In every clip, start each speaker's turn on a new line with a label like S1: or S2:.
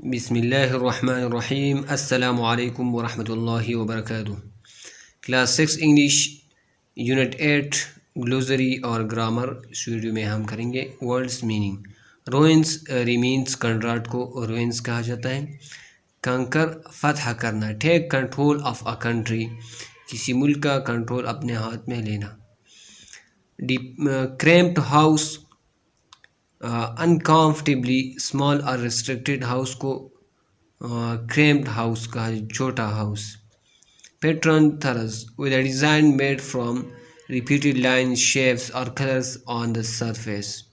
S1: बिस्मिल्लाहिर्रहमानिर्रहीम अस्सलामु अलैकुम वरहमतुल्लाहि वबरकातुहू। क्लास 6 इंग्लिश यूनिट 8 ग्लोसरी और ग्रामर इस वीडियो में हम करेंगे वर्ड्स मीनिंग। रोइंस रिमीन्स कंट्राट को रोइंस कहा जाता है। कंकर फतह करना, take control of a country, किसी मुल्क का कंट्रोल अपने हाथ में लेना। क्रैम्प्ड हाउस, अनकम्फर्टेबली स्मॉल और रिस्ट्रिक्टेड हाउस को क्रैम्प्ड हाउस का छोटा हाउस। पैटर्न थरस with a design made from repeated line shapes और कलर्स ऑन द सरफेस,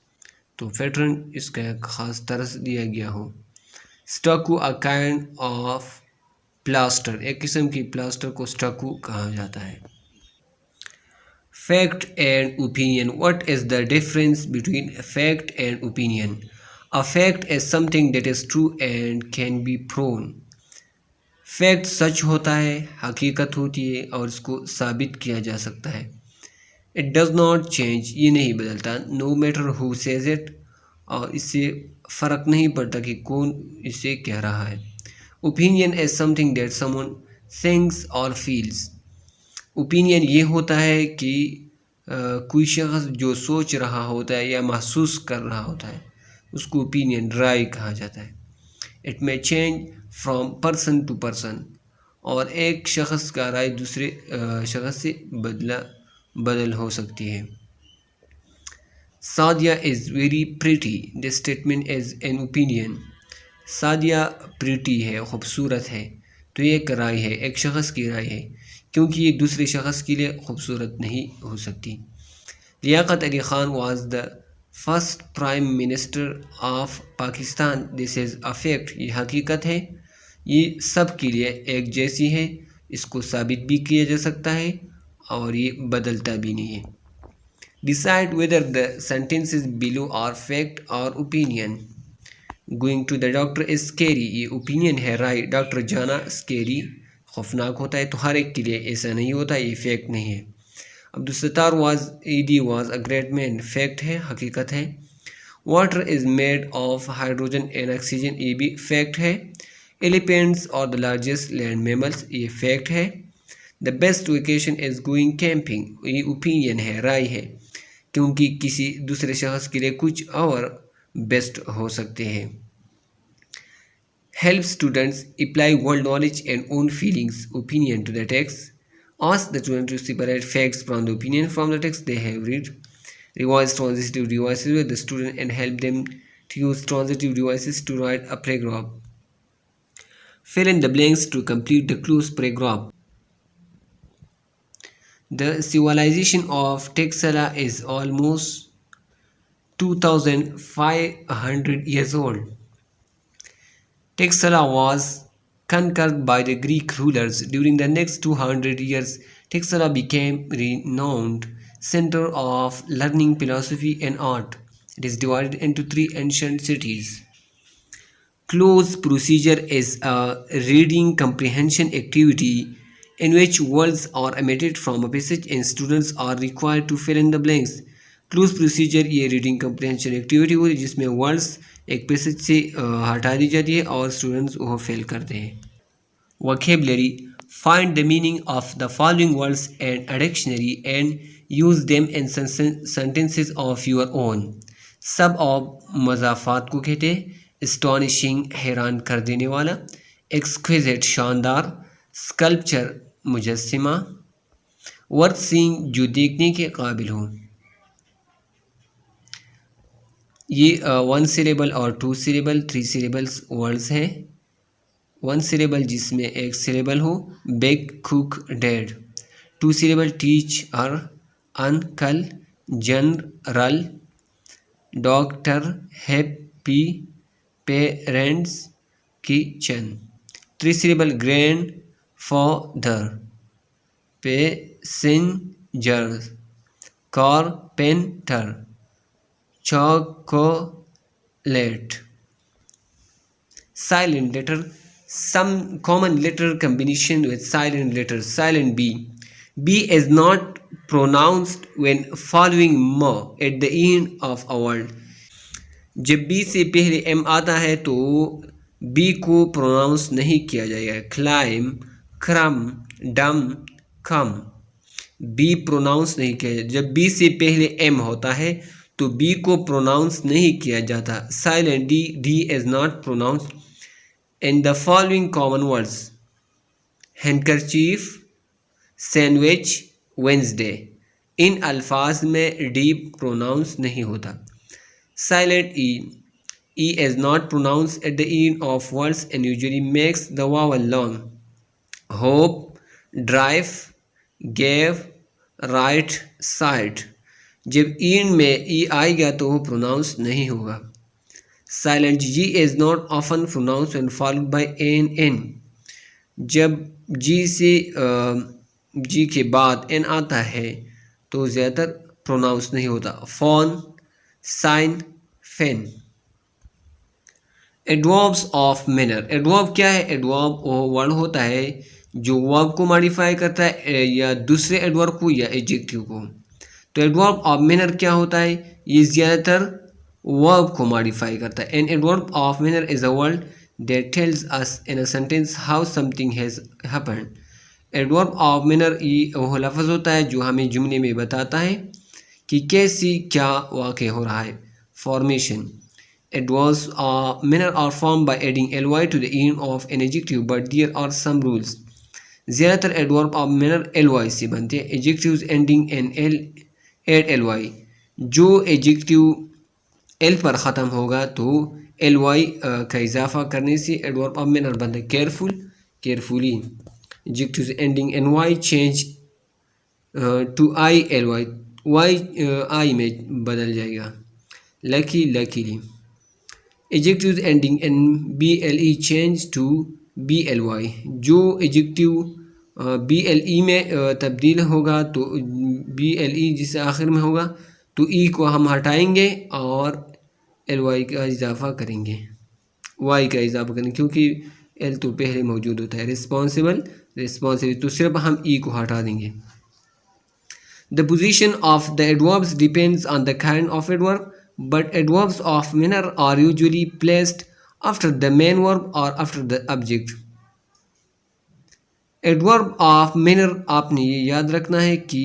S1: तो पैटर्न इसका एक ख़ास तरस दिया गया हो। Stucco a kind of plaster, एक किस्म की प्लास्टर को स्टकू कहा जाता है। Fact and opinion. What is the difference between fact and opinion? A fact is something that is true and can be proven. Fact सच होता है, हकीकत होती है और इसको साबित किया जा सकता है। इट डज नॉट चेंज, ये नहीं बदलता। No matter who says it, और इससे फ़र्क नहीं पड़ता कि कौन इसे कह रहा है। Opinion is something that someone thinks और फील्स। ओपिनियन ये होता है कि कोई शख्स जो सोच रहा होता है या महसूस कर रहा होता है उसको ओपिनियन राय कहा जाता है। It may change from person to person, और एक शख्स का राय दूसरे शख्स से बदल हो सकती है। Sadia is very pretty, this statement is an opinion. Sadia pretty है, खूबसूरत है, तो ये एक राय है, एक शख्स की राय है, क्योंकि ये दूसरे शख्स के लिए खूबसूरत नहीं हो सकती। Liaquat Ali Khan was the first prime minister of Pakistan, this is a fact, ये हकीकत है, ये सब के लिए एक जैसी है, इसको साबित भी किया जा सकता है और ये बदलता भी नहीं है। Decide whether the sentences below are fact और opinion. Going to the doctor is scary, ये ओपिनियन है, राय। डॉक्टर जाना स्केरी, खौफनाक होता है, तो हर एक के लिए ऐसा नहीं होता, ये फैक्ट नहीं है। Abdul Sattar was a great man, fact है, हकीकत है। Water is made of hydrogen and oxygen, ये भी फैक्ट है। एलिफेंट्स और द लार्जेस्ट लैंड मैमल्स, ये फैक्ट है। The best vacation is going camping, ये ओपिनियन है, राय है, क्योंकि किसी दूसरे शख्स के लिए कुछ और बेस्ट हो सकते हैं। Help students apply world knowledge and own feelings, opinion to the text. Ask the children to separate facts from the opinion from the text they have read. Revise transitive devices with the student and help them to use transitive devices to write a paragraph. Fill in the blanks to complete the clues paragraph. The civilization of Texela is almost 2,500 years old. Texela was conquered by the Greek rulers. During the next 200 years, Texela became a renowned center of learning, philosophy, and art. It is divided into 3 ancient cities. Close procedure is a reading comprehension activity in which words are omitted from a passage and students are required to fill in the blanks. Close procedure ये reading कम्प्रहेंशन activity होती है जिसमें words एक passage से हटा दी जाती है और स्टूडेंट्स वो फेल करते हैं। Vocabulary, find the meaning of the following words and a dictionary and use them in sentences of your own. सब ऑफ मज़ाफ़ात को कहते हैं। एस्टॉनिशिंग, हैरान कर देने वाला। एक्सक्विजिट, शानदार। स्कल्पचर, मुजस्सिमा। वर्थ सीइंग, जो देखने के काबिल हो। ये 1 सिलेबल और 2 सिलेबल 3 सिलेबल्स वर्ड्स हैं। 1 सिलेबल जिसमें एक सिलेबल हो, bag, cook, dad. 2 syllable, teacher, uncle, general, doctor, happy, parents, kitchen. 3 syllable, grandfather, passenger, carpenter, chocolate. Silent letter, some common letter combination with silent letter. Silent B. B is not pronounced when following M at the end of a word. जब B से पहले M आता है तो B को pronounce नहीं किया जाएगा। क्लाइम, क्रम, डम, कम, बी प्रोनाउंस नहीं किया जाता। जब बी से पहले एम होता है तो बी को प्रोनाउंस नहीं किया जाता। Silent D, D is not pronounce in the following common words: handkerchief, sandwich, Wednesday. इन अल्फाज में डी प्रोनाउंस नहीं होता। Silent E, E is not pronounce at the end of words and usually makes the vowel long. Hope, drive, gave, write, site. जब एंड में E आएगा तो वो प्रोनाउंस नहीं होगा। Silent G is not often pronounce and followed by an N. जब जी से जी के बाद एन आता है तो ज़्यादातर प्रोनाउंस नहीं होता। Phone, sign, fan. Adverbs of manner. Adverb क्या है? एडवर्ब वो वर्ड होता है जो वर्ब को मॉडिफाई करता है या दूसरे एडवर्ब को या एडजेक्टिव को। तो एडवर्ब ऑफ मैनर क्या होता है? ये ज़्यादातर वर्ब को मॉडिफाई करता है। An adverb of manner is a word that tells us in a sentence how something has happened. Adverb of manner ये वो लफ्ज़ होता है जो हमें जुमले में बताता है कि कैसी क्या वाक़या हो रहा है। Formation. Adverbs of manner are formed by adding ly to the end of an adjective, but there are some rules. ज़्यादातर adverb of manner ly से बनते हैं। Adjectives ending in l add ly। जो adjective l पर ख़त्म होगा तो ly का इजाफा करने से adverb of manner बनता है। Careful, carefully। Adjectives ending in y change to I ly। y I में बदल जाएगा। Lucky, luckily। Adjectives ending in BLE change to BLY। जो एडजेक्टिव BLE में तब्दील होगा तो BLE जिससे आखिर में होगा तो E को हम हटाएंगे और LY का इजाफा करेंगे, Y का इजाफा करेंगे क्योंकि L तो पहले मौजूद होता है। रिस्पॉन्सिबल, रिस्पॉन्सिबल तो सिर्फ हम E को हटा देंगे। The position of the adverbs depends on the kind of adverb, but adverbs of manner are usually placed after the main verb or after the object. Adverb of manner आपने ये याद रखना है कि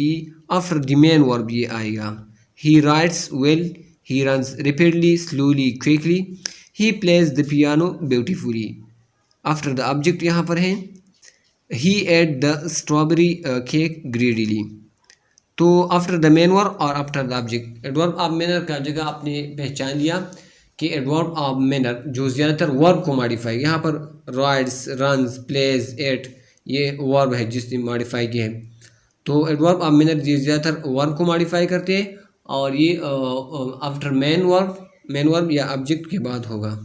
S1: after the main verb ये आएगा। He writes well, he runs rapidly, slowly, quickly, he plays the piano beautifully. After the object यहाँ पर है he ate the strawberry cake greedily। तो आफ्टर द मेन वर्ब और after the object. Adverb of manner का जगह आपने पहचान लिया कि एडवर्ब ऑफ मैनर जो ज़्यादातर वर्ब को मॉडिफाई, यहाँ पर राइड्स, रन्स, प्लेज, एट ये वर्ब है जिसने मॉडिफाई किया है। तो एडवर्ब ऑफ मैनर ये ज़्यादातर वर्ब को मॉडिफाई करते हैं और ये आफ्टर मेन वर्ब या ऑब्जेक्ट के बाद होगा।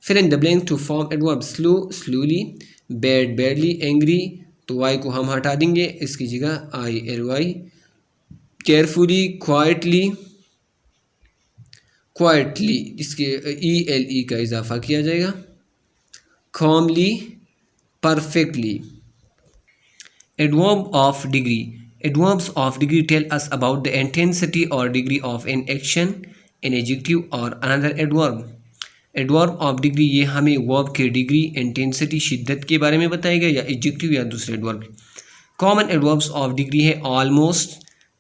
S1: Fill in the blank to form adverb. Slow, slowly, bad, badly, angry तो वाई को हम हटा देंगे, इसकी जगह ILY। केयरफुली, क्वाइटली, क्वाइटली इसके ELE का इजाफा किया जाएगा। Calmly, perfectly. Adverb of degree. Adverbs of degree tell us about the intensity और degree of an action, an adjective और another adverb. Adverb of degree ये हमें वर्ब के डिग्री, इंटेंसिटी, शिद्दत के बारे में बताएगा या एडजेक्टिव या दूसरे adverb. Common adverbs of degree है almost,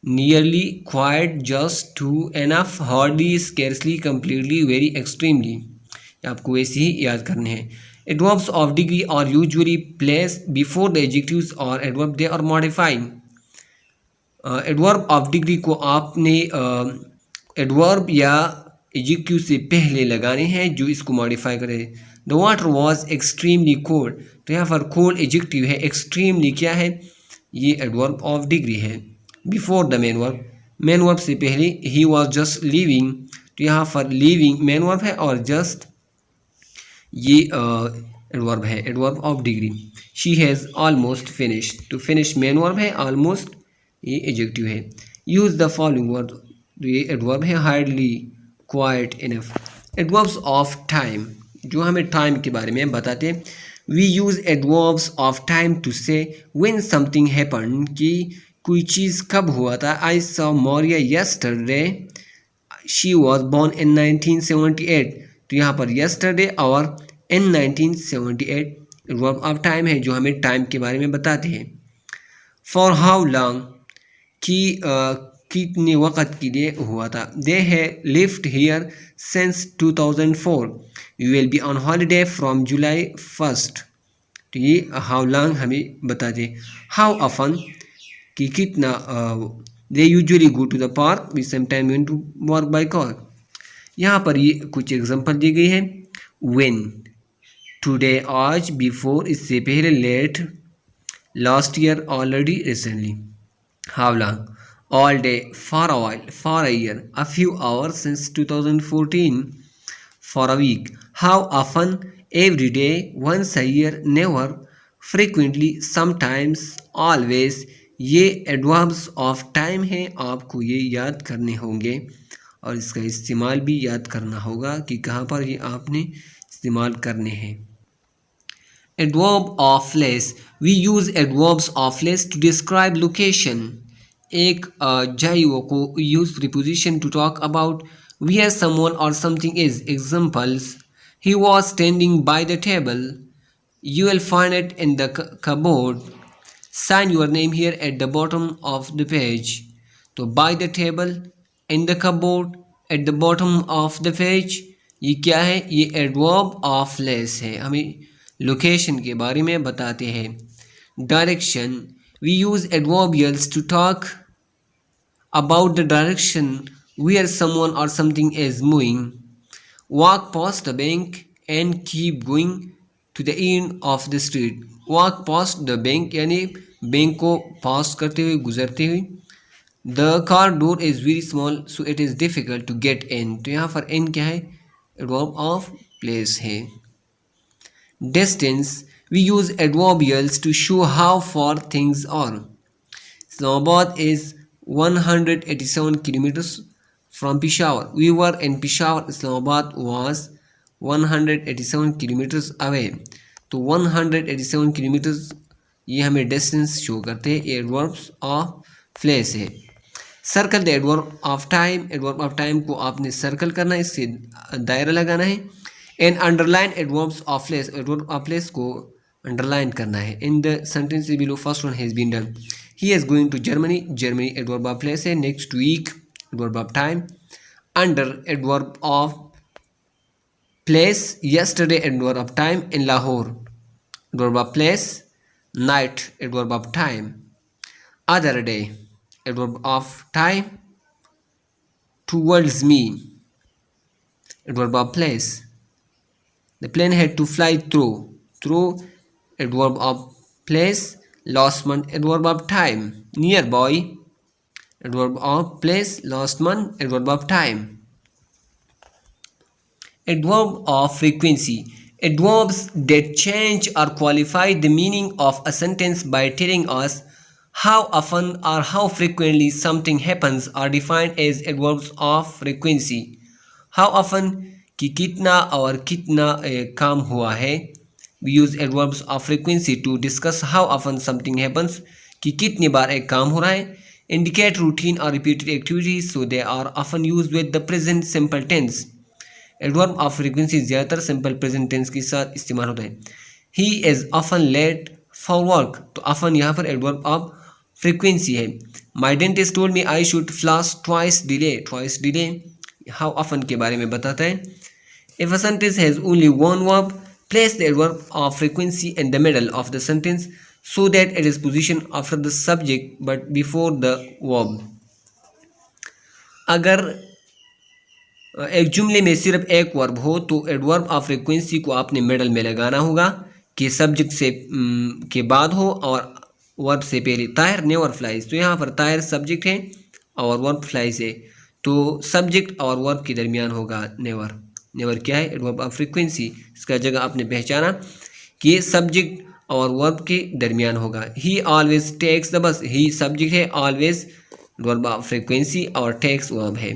S1: nearly, quite, just, too, enough, hardly, scarcely, completely, very, extremely. आपको वैसे ही याद करने हैं। Adverbs of degree are usually placed before the adjectives और adverb they are modified. Adverb of degree को आपने एडवर्ब या एडजेक्टिव से पहले लगाने हैं जो इसको मॉडिफाई करे। The water was extremely cold तो यहाँ पर कोल्ड एडजेक्टिव है, एक्सट्रीमली क्या है? ये एडवर्ब ऑफ डिग्री है। Before the main verb, main verb से पहले ही वॉज जस्ट लिविंग तो यहाँ पर लिविंग मेन वर्ब है और जस्ट ये एडवर्ब है, adverb of degree. She has almost finished तो फिनिश मेन वर्ब है, ऑलमोस्ट ये एडजेक्टिव है। यूज़ द फॉलोइंग वर्ड तो ये एडवर्ब है। Hardly, quite, enough. Adverbs of time जो हमें टाइम के बारे में बताते हैं। We use adverbs of time to say when something happen कि कोई चीज़ कब हुआ था। I saw Maurya yesterday, she was born in 1978 तो यहाँ पर यस्टरडे और इन 1978 एडवर्ब ऑफ टाइम है जो हमें टाइम के बारे में बताते हैं। फॉर हाउ लॉन्ग कि कितने वक़्त के लिए हुआ था। दे है lived here since 2004, you will be on holiday from जुलाई 1। तो ये हाउ लॉन्ग हमें बता दे। हाउ ऑफन कि कितना, they usually go to the park, we sometime went to work by car. यहाँ पर ये कुछ एग्जांपल दी गई है। व्हेन टुडे आज, बिफोर इससे पहले, late last year, already recently. How long all day, for a while, for a year, a few hours since 2014, for a week. How often? Every day, once a year, never, frequently, sometimes, always। ये adverbs of time हैं, आपको ये याद करने होंगे और इसका इस्तेमाल भी याद करना होगा कि कहाँ पर ये आपने इस्तेमाल करने हैं। Adverb of place, we use adverbs of place to describe location. एक जगह को use preposition to talk about where someone और something is. Examples, he was standing by the table, you will find it in the cupboard, sign your name here at the bottom of the page. तो by the table, in the cupboard, at the bottom of the page, ये क्या है? ये adverb of place है, हमें location के बारे में बताते हैं। Direction, we use adverbials to talk about the direction where someone or something is moving. Walk past the bank and keep going to the end of the street. Walk past the bank यानी bank को पास करते हुए, गुजरते हुए। The car door is very small so it is difficult to get in। तो यहाँ पर in क्या है? Adverb of place है। Distance, we use adverbials to show how far things are. Islamabad is 187 kilometers from Peshawar. We were in Peshawar. Islamabad was 187 kilometers away. तो 187 kilometers ये हमें distance show करते हैं। एडवर्ब्स ऑफ प्लेस है। Circle the adverb of time, adverb of time को आपने circle करना है, इससे दायरा लगाना है। And underline adverbs of place, adverb of place को अंडरलाइन करना है। In the sentence below first one has been done. He is going to Germany, Germany adverb of place है। Next week adverb of time. Under adverb of place, yesterday adverb of time in Lahore, adverb of place. Night adverb of time. Other day adverb of time. Towards me adverb of place. The plane had to fly through adverb of place. Last month adverb of time. Nearby adverb of place. Last month adverb of time. Adverb of frequency, adverbs that change or qualify the meaning of a sentence by telling us how often or how frequently something happens are defined as adverbs of frequency. How often कि कितना और कितना काम हुआ है। We use adverbs of frequency to discuss how often something happens, कि कितनी बार एक काम हो रहा है। इंडिकेट रूटीन और repeated activities, so they are often use with the present simple tense. Adverb of frequency ज़्यादातर सिंपल प्रेजेंट टेंस के साथ इस्तेमाल होता है। He is often late for work, तो ऑफन यहाँ पर एडवर्ब ऑफ फ्रीक्वेंसी है। My dentist told me I should floss twice delay, twice delay how often के बारे में बताता है। If a sentence has only one verb, place the adverb of frequency in the middle of the sentence so that it is positioned after the subject but before the verb. अगर एक जुमले में सिर्फ एक वर्ब हो तो adverb of frequency को आपने मिडल में लगाना होगा कि सब्जेक्ट से के बाद हो और वर्ब से पहले। ताहिर नेवर फ्लाइज, तो यहाँ पर ताहिर सब्जेक्ट है और वर्ब फ्लाइज है, तो सब्जेक्ट और वर्ब के दरमियान होगा नेवर। नेवर क्या है? Adverb of frequency. इसका जगह आपने पहचाना कि ये सब्जेक्ट और वर्ब के दरमियान होगा। ही always takes the bus, he subject है, ऑलवेज एडवर्ब ऑफ फ्रीक्वेंसी और टेक्स वर्ब है।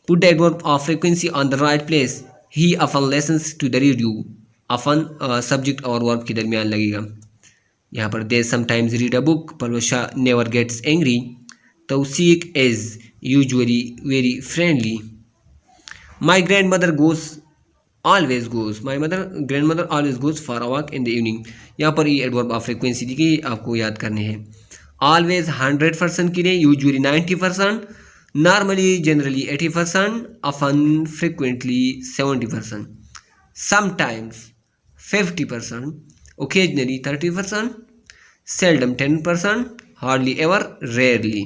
S1: Put the adverb of frequency on the right place, he often listens to the radio, often subject और verb के दरमियान लगेगा। यहाँ पर they sometimes read a book, Parwasha never gets angry, Tauseeq is usually very friendly. My grandmother goes always goes, my mother grandmother always goes for a walk in the evening. यहाँ पर ये adverb of frequency दी गई, आपको याद करने हैं। Always 100% के लिए, usually 90%, normally generally 80%, often frequently 70%, sometimes 50%, occasionally 30%, seldom 10%, hardly ever rarely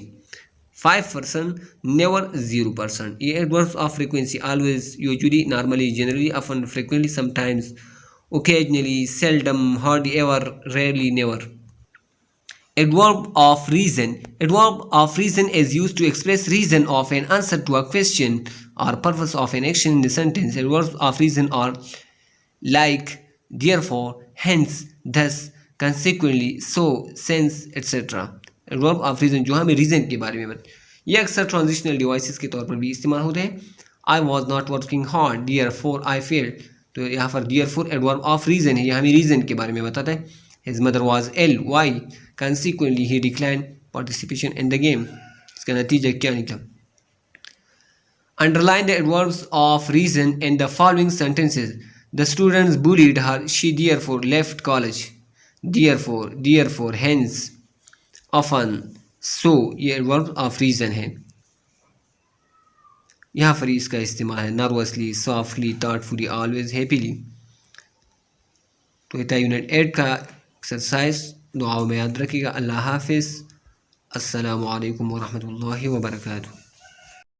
S1: 5%, never 0%। ये adverbs of frequency always, usually, normally, generally, often, frequently, sometimes, occasionally, seldom, hardly ever, rarely, never। Adverb of reason. Adverb of reason is used to express reason of an answer to a question or purpose of an action in the sentence. Adverbs of reason are like, therefore, hence, thus, consequently, so, since, etc. Adverb of reason जो हमें reason के बारे में ये अक्सर transitional devices के तौर पर भी इस्तेमाल होते हैं। I was not working hard, therefore I failed। तो यहाँ पर therefore adverb of reason है, ये हमें reason के बारे में बताता है। His mother was ill, why? Consequently he declined participation in the game। इसका नतीजा क्या निकला? Underline the adverbs of reason in the following sentences. The students bullied her, she therefore left college। therefore, hence, often, so, ये adverb of reason है। यहाँ पर इसका इस्तेमाल है nervously, softly, thoughtfully, always, happily. तो ये यूनिट 8 का एक्सरसाइज दुआओं में याद रखिएगा। अल्लाह हाफिज़। अस्सलामु अलैकुम वरहमतुल्लाहि वबरकातुहू।